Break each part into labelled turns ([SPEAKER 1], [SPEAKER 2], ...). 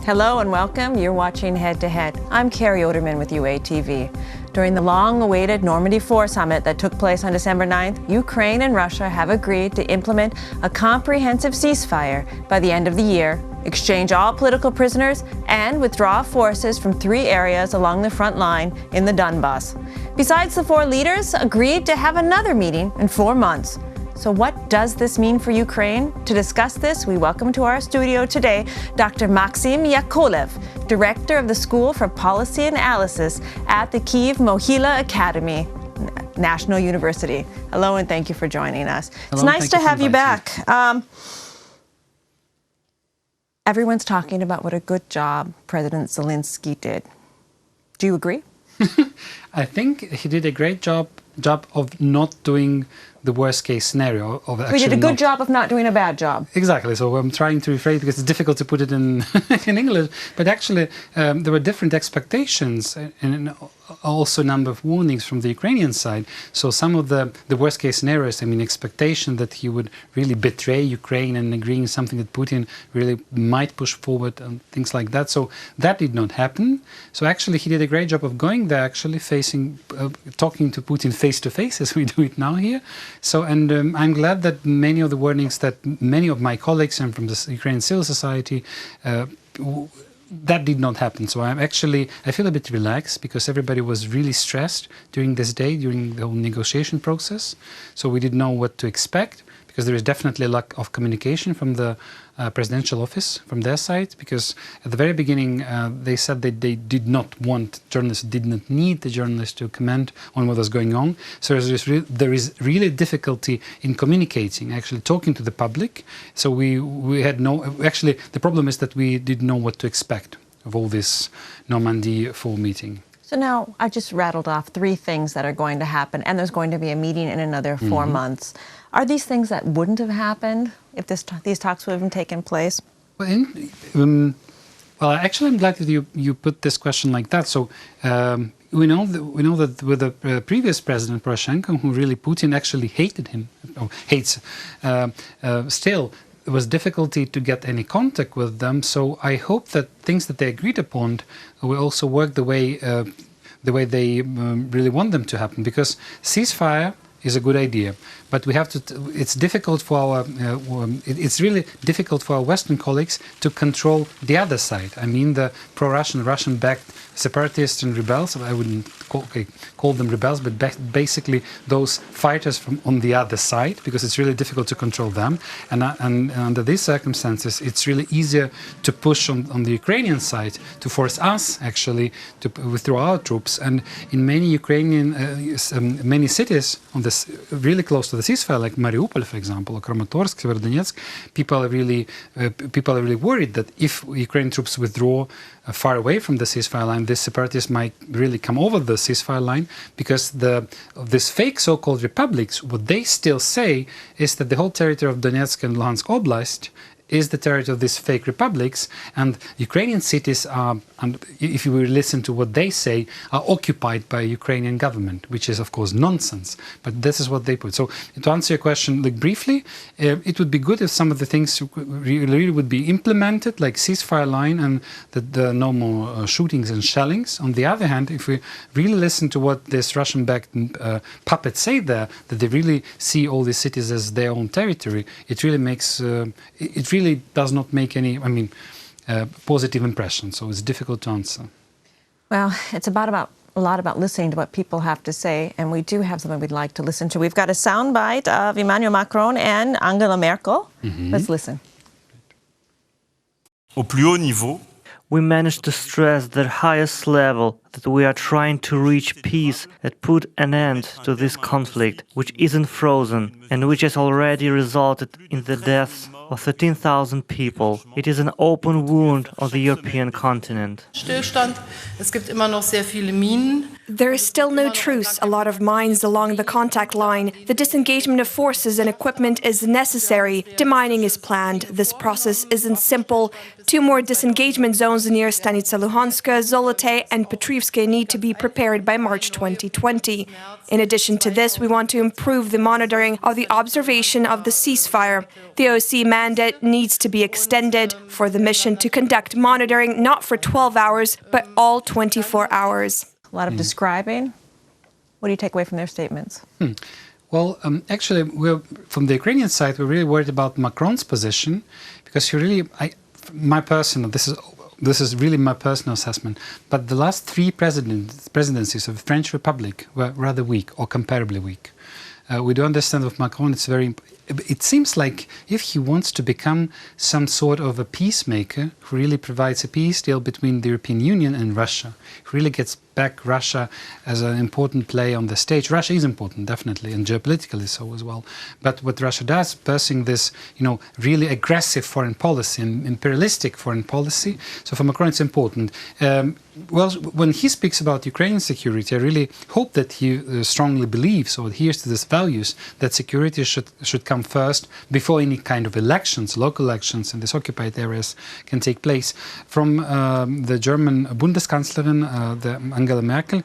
[SPEAKER 1] Hello and welcome. You're watching Head to Head. I'm Carrie Oderman with UATV. During the long-awaited Normandy Four Summit that took place on December 9th, Ukraine and Russia have agreed to implement a comprehensive ceasefire by the end of the year, exchange all political prisoners, and withdraw forces from 3 areas along the front line in the Donbas. Besides, the 4 leaders agreed to have another meeting in 4 months. So what does this mean for Ukraine? To discuss this, we welcome to our studio today Dr. Maksym Yakovlyev, Director of the School for Policy Analysis at the Kyiv Mohyla Academy, National University. Hello and thank you for joining us.
[SPEAKER 2] Hello,
[SPEAKER 1] it's nice to have you back. Everyone's talking about what a good job President Zelensky did. Do you agree?
[SPEAKER 2] I think he did a great job of not doing the worst case scenario.
[SPEAKER 1] We did a good job of not doing a bad job.
[SPEAKER 2] Exactly. So I'm trying to rephrase because it's difficult to put it in in English. But actually, there were different expectations and also a number of warnings from the Ukrainian side. So some of the worst case scenarios, I mean, expectation that he would really betray Ukraine and agreeing something that Putin really might push forward and things like that. So that did not happen. So actually, he did a great job of going there, actually talking to Putin face to face as we do it now here. So, and I'm glad that many of the warnings that many of my colleagues and from the Ukrainian civil society, that did not happen. So I feel a bit relaxed because everybody was really stressed during this day, during the whole negotiation process. So we didn't know what to expect because there is definitely a lack of communication from the presidential office, from their side, because at the very beginning they said that they did not want journalists, did not need the journalists to comment on what was going on. So there is really difficulty in communicating, actually talking to the public. So we had actually the problem is that we didn't know what to expect of all this Normandy Four meeting.
[SPEAKER 1] So now I just rattled off 3 things that are going to happen, and there's going to be a meeting in another 4 months. Are these things that wouldn't have happened if these talks would have taken place?
[SPEAKER 2] Well, actually, I'm glad that you put this question like that. So we know that with the previous president Poroshenko, who really Putin actually hated him, or hates still. There was difficulty to get any contact with them, so I hope that things that they agreed upon will also work the way they really want them to happen. Because ceasefire is a good idea, but we have to. It's difficult for our. It's really difficult for our Western colleagues to control the other side. I mean, the pro-Russian, Russian-backed separatists and rebels. I wouldn't call them rebels, but basically those fighters from on the other side, because it's really difficult to control them. And under these circumstances, it's really easier to push on the Ukrainian side to force us actually to withdraw our troops. And in many Ukrainian many cities on this really close to the ceasefire, like Mariupol, for example, or Kramatorsk, Severodonetsk, people are really worried that if Ukrainian troops withdraw far away from the ceasefire line, the separatists might really come over the ceasefire line, because this fake so-called republics, what they still say is that the whole territory of Donetsk and Luhansk Oblast is the territory of these fake republics, and Ukrainian cities are, and if you will listen to what they say, are occupied by Ukrainian government, which is of course nonsense, but this is what they put. So to answer your question, like briefly, it would be good if some of the things really would be implemented, like ceasefire line and the no more shootings and shellings. On the other hand, if we really listen to what this Russian-backed puppets say there, that they really see all these cities as their own territory, it really makes it really does not make any, positive impression. So it's difficult to answer.
[SPEAKER 1] Well, it's a lot about listening to what people have to say, and we do have something we'd like to listen to. We've got a soundbite of Emmanuel Macron and Angela Merkel. Let's listen.
[SPEAKER 3] Au plus haut niveau,
[SPEAKER 4] we managed to stress the highest level that we are trying to reach peace that put an end to this conflict, which isn't frozen and which has already resulted in the deaths of 13,000 people. It is an open wound on the European continent.
[SPEAKER 5] Stillstand. Es gibt immer noch sehr viele Minen.
[SPEAKER 6] There is still no truce, a lot of mines along the contact line. The disengagement of forces and equipment is necessary. Demining is planned. This process isn't simple. 2 more disengagement zones near Stanica Luhanska, Zolote and Petrivsk Pokrovskoye need to be prepared by March 2020. In addition to this, we want to improve the monitoring of the observation of the ceasefire. The OSCE mandate needs to be extended for the mission to conduct monitoring not for 12 hours, but all 24 hours.
[SPEAKER 1] A lot of describing. What do you take away from their statements?
[SPEAKER 2] Well, actually, from the Ukrainian side, we're really worried about Macron's position, because he really, this is really my personal assessment, but the last three presidencies of the French Republic were rather weak, or comparably weak. We do understand with Macron, it seems like if he wants to become some sort of a peacemaker who really provides a peace deal between the European Union and Russia, who really gets back Russia as an important player on the stage. Russia is important, definitely, and geopolitically so as well. But what Russia does, pursuing this, really aggressive foreign policy and imperialistic foreign policy. So for Macron, it's important. Well, when he speaks about Ukrainian security, I really hope that he strongly believes or adheres to these values, that security should come first before any kind of elections, local elections in these occupied areas can take place. From the German Bundeskanzlerin, Angela Merkel,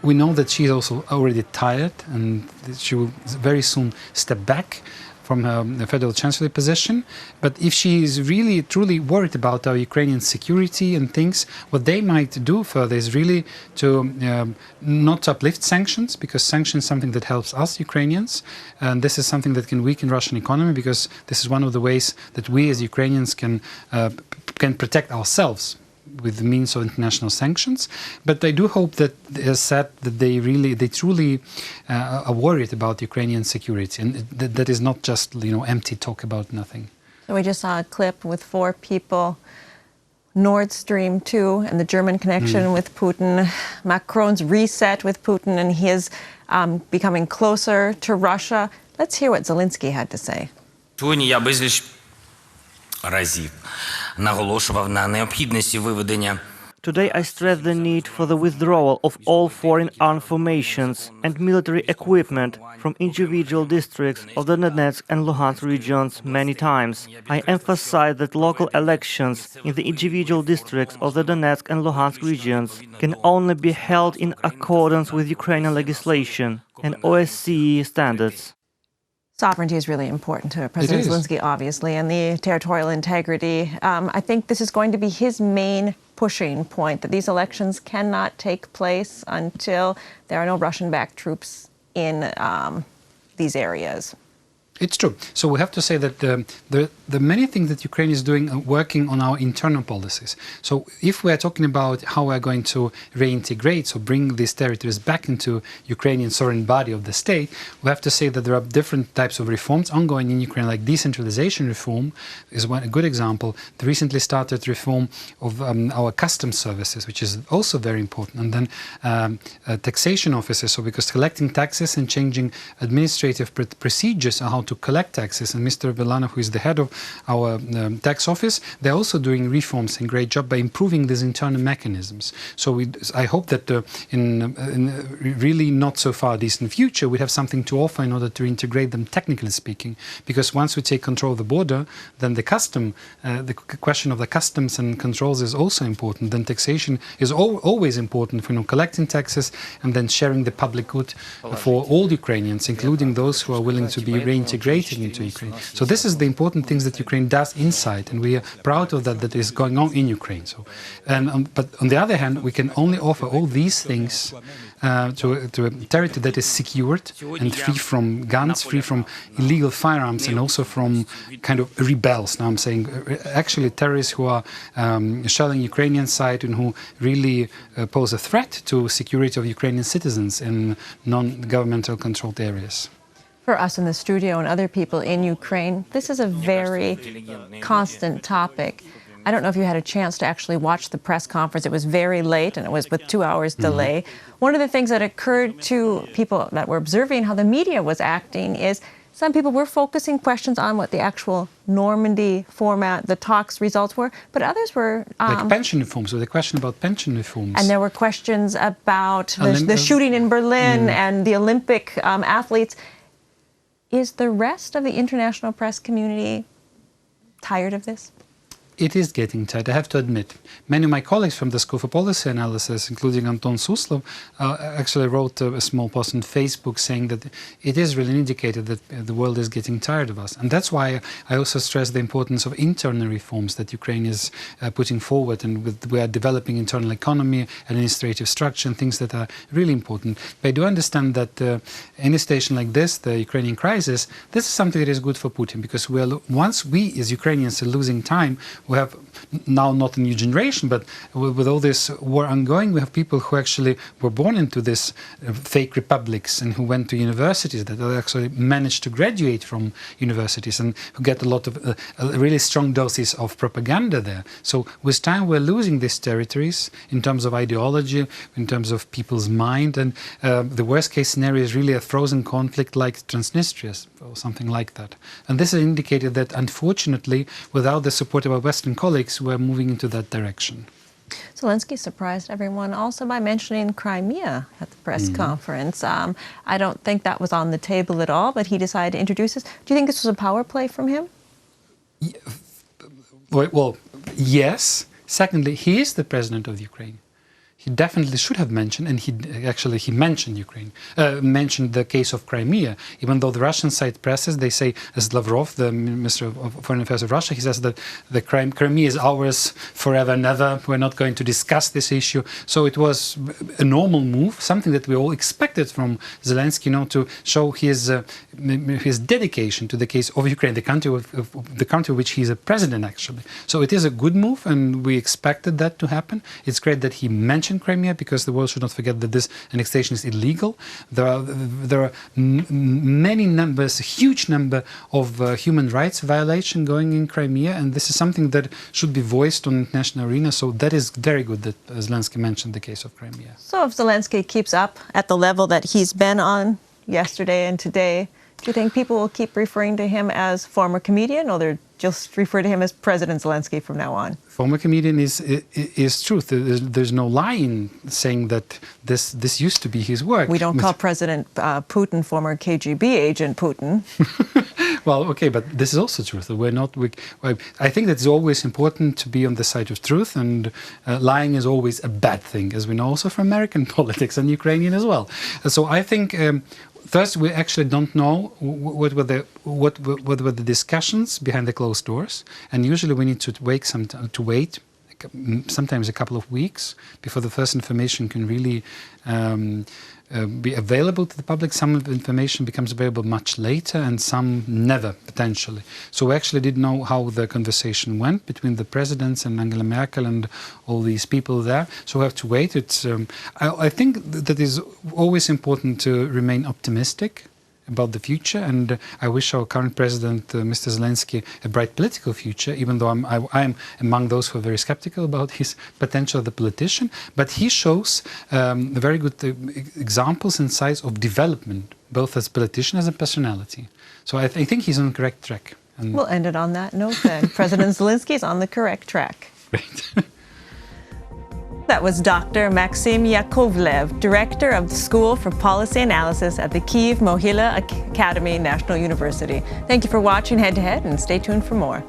[SPEAKER 2] we know that she is also already tired and she will very soon step back from her federal chancellor position. But if she is really truly worried about our Ukrainian security and things, what they might do further is really to not uplift sanctions, because sanctions is something that helps us Ukrainians, and this is something that can weaken Russian economy, because this is one of the ways that we as Ukrainians can protect ourselves with the means of international sanctions. But I do hope that, as said, that they truly are worried about Ukrainian security, and that is not just empty talk about nothing.
[SPEAKER 1] So we just saw a clip with 4 people, Nord Stream 2 and the German connection with Putin, Macron's reset with Putin and his becoming closer to Russia. Let's hear what Zelensky had to say.
[SPEAKER 3] Сьогодні я безліч разів наголошував на необхідності виведення.
[SPEAKER 4] Today I stress the need for the withdrawal of all foreign armed formations and military equipment from individual districts of the Donetsk and Luhansk regions many times. I emphasize that local elections in the individual districts of the Donetsk and Luhansk regions can only be held in accordance with Ukrainian legislation and OSCE standards.
[SPEAKER 1] Sovereignty is really important to President Zelensky, obviously, and the territorial integrity. I think this is going to be his main pushing point, that these elections cannot take place until there are no Russian-backed troops in these areas.
[SPEAKER 2] It's true. So we have to say that the many things that Ukraine is doing are working on our internal policies. So if we are talking about how we are going to reintegrate, so bring these territories back into Ukrainian sovereign body of the state, we have to say that there are different types of reforms ongoing in Ukraine, like decentralization reform is a good example. The recently started reform of our customs services, which is also very important. And then taxation offices, so because collecting taxes and changing administrative procedures on how to collect taxes, and Mr. Vilanov, who is the head of our tax office, they're also doing reforms and great job by improving these internal mechanisms. So I hope that in really not so far distant future, we have something to offer in order to integrate them, technically speaking, because once we take control of the border, then the question of the customs and controls is also important. Then taxation is always important for collecting taxes and then sharing the public good for all Ukrainians, including those who are willing to be reintegrated into Ukraine. So this is the important things that Ukraine does inside, and we are proud of that is going on in Ukraine. So, but on the other hand, we can only offer all these things to a territory that is secured and free from guns, free from illegal firearms, and also from kind of rebels. Now I'm saying actually terrorists who are shelling Ukrainian side and who really pose a threat to security of Ukrainian citizens in non-governmental controlled areas.
[SPEAKER 1] For us in the studio and other people in Ukraine, this is a very constant topic. I don't know if you had a chance to actually watch the press conference. It was very late and it was with 2 hours delay. One of the things that occurred to people that were observing how the media was acting is some people were focusing questions on what the actual Normandy format, the talks results were, but others were...
[SPEAKER 2] like pension reforms, so the question about pension reforms.
[SPEAKER 1] And there were questions about the shooting in Berlin and the Olympic athletes. Is the rest of the international press community tired of this?
[SPEAKER 2] it is getting tight, I have to admit. Many of my colleagues from the School for Policy Analysis, including Anton Suslov, actually wrote a small post on Facebook saying that it is really an indicator that the world is getting tired of us. And that's why I also stress the importance of internal reforms that Ukraine is putting forward, and we are developing internal economy, administrative structure, and things that are really important. But I do understand that in a situation like this, the Ukrainian crisis, this is something that is good for Putin, because once we as Ukrainians are losing time, we have now not a new generation, but with all this war ongoing, we have people who actually were born into this fake republics and who went to universities, that actually managed to graduate from universities and who get a lot of really strong doses of propaganda there. So with time, we're losing these territories in terms of ideology, in terms of people's mind, and the worst case scenario is really a frozen conflict like Transnistria or something like that. And this is an indicator that, unfortunately, without the support of our Western colleagues, we're moving into that direction.
[SPEAKER 1] Zelensky surprised everyone also by mentioning Crimea at the press conference. I don't think that was on the table at all, but he decided to introduce this. Do you think this was a power play from him?
[SPEAKER 2] Well, yes. Secondly, he is the president of Ukraine. He definitely should have mentioned, and he mentioned Ukraine, mentioned the case of Crimea. Even though the Russian side presses, they say, as Lavrov, the Minister of Foreign Affairs of Russia, he says that the Crimea is ours forever and ever. We're not going to discuss this issue. So it was a normal move, something that we all expected from Zelensky, to show his dedication to the case of Ukraine, the country which he's a president, actually. So it is a good move, and we expected that to happen. It's great that he mentioned Crimea, because the world should not forget that this annexation is illegal. There are many numbers, a huge number of human rights violation going in Crimea, and this is something that should be voiced on the international arena. So that is very good that Zelensky mentioned the case of Crimea.
[SPEAKER 1] So if Zelensky keeps up at the level that he's been on yesterday and today, do you think people will keep referring to him as former comedian, or they'll just refer to him as President Zelensky from now on?
[SPEAKER 2] Former comedian is truth. There's no lie in saying that this used to be his work.
[SPEAKER 1] We don't call President Putin former KGB agent Putin.
[SPEAKER 2] Well, okay, but this is also truth. I think that it's always important to be on the side of truth, and lying is always a bad thing, as we know also from American politics and Ukrainian as well. So I think first, we actually don't know what were the discussions behind the closed doors, and usually we need to wait sometimes a couple of weeks before the first information can really be available to the public. Some of the information becomes available much later, and some never, potentially. So we actually didn't know how the conversation went between the presidents and Angela Merkel and all these people there. So we have to wait. I think that is always important to remain optimistic about the future, and I wish our current president, Mr. Zelensky, a bright political future, even though I'm among those who are very skeptical about his potential as a politician. But he shows very good examples and signs of development, both as a politician and as a personality. So I think he's on the correct track. And
[SPEAKER 1] we'll end it on that note then. President Zelensky is on the correct track.
[SPEAKER 2] Great.
[SPEAKER 1] That was Dr. Maksym Yakovlyev, Director of the School for Policy Analysis at the Kyiv-Mohyla Academy National University. Thank you for watching Head to Head, and stay tuned for more.